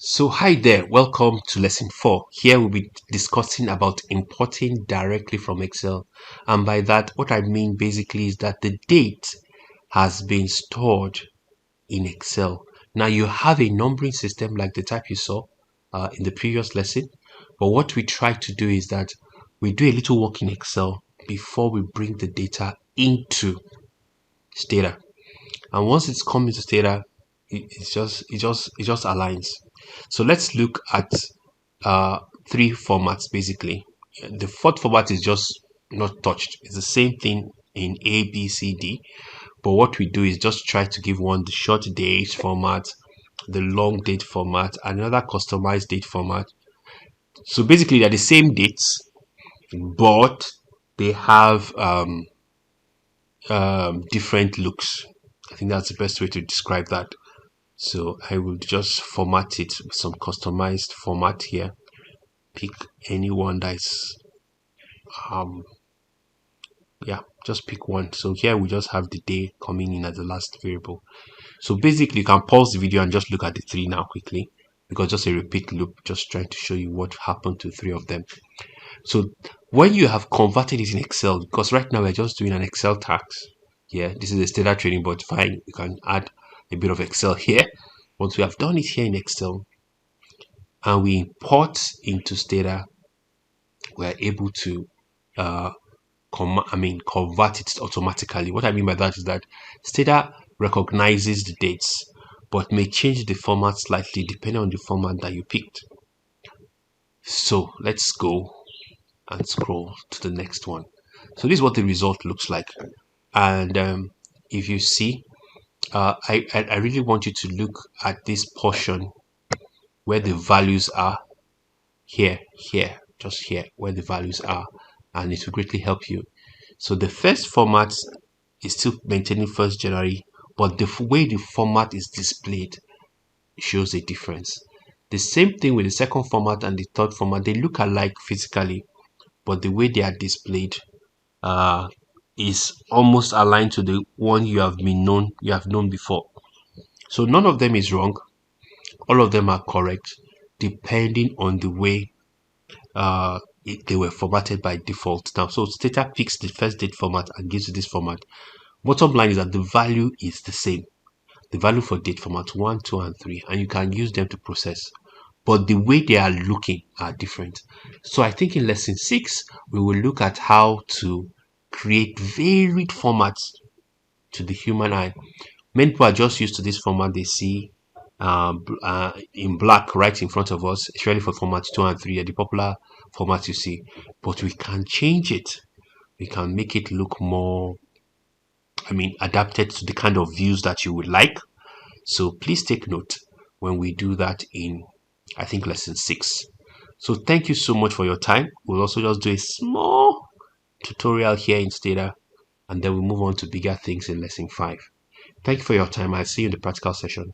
So hi there, welcome to lesson 4. Here we'll be discussing about importing directly from Excel. And by that, what I mean basically is that the date has been stored in Excel. Now you have a numbering system like the type you saw in the previous lesson. But what we try to do is that we do a little work in Excel before we bring the data into Stata. And once it's come into Stata, it just aligns. So let's look at three formats basically. The fourth format is just not touched. It's the same thing in A, B, C, D. But what we do is just try to give one the short date format, the long date format, another customized date format. So basically they're the same dates, but they have different looks. I think that's the best way to describe that. So I will just format it with some customized format here. Pick any one that's just pick one. So here we just have the day coming in as the last variable. So basically you can pause the video and just look at the three now quickly, because just a repeat loop, just trying to show you what happened to three of them. So when you have converted it in Excel, because right now we're just doing an Excel tax. Yeah, this is a standard training, but fine, you can add a bit of Excel here. Once we have done it here in Excel and we import into Stata, we're able to convert it automatically. What I mean by that is that Stata recognizes the dates but may change the format slightly depending on the format that you picked. So let's go and scroll to the next one. So this is what the result looks like. And if you see, I really want you to look at this portion where the values are. Here, just here, where the values are, and it will greatly help you. So the first format is still maintaining 1st January, but the way the format is displayed shows a difference. The same thing with the second format and the third format. They look alike physically, but the way they are displayed is almost aligned to the one you have known before. So none of them is wrong. All of them are correct, depending on the way they were formatted by default. Now, so Stata picks the first date format and gives you this format. Bottom line is that the value is the same. The value for date format 1, 2, and 3, and you can use them to process. But the way they are looking are different. So I think in lesson 6, we will look at how to create varied formats to the human eye. Many people are just used to this format they see in black right in front of us, especially for formats 2 and 3, are the popular formats you see. But we can change it. We can make it look more, adapted to the kind of views that you would like. So please take note when we do that in, I think, lesson 6. So thank you so much for your time. We'll also just do a small tutorial here in Stata, and then we'll move on to bigger things in lesson 5. Thank you for your time. I'll see you in the practical session.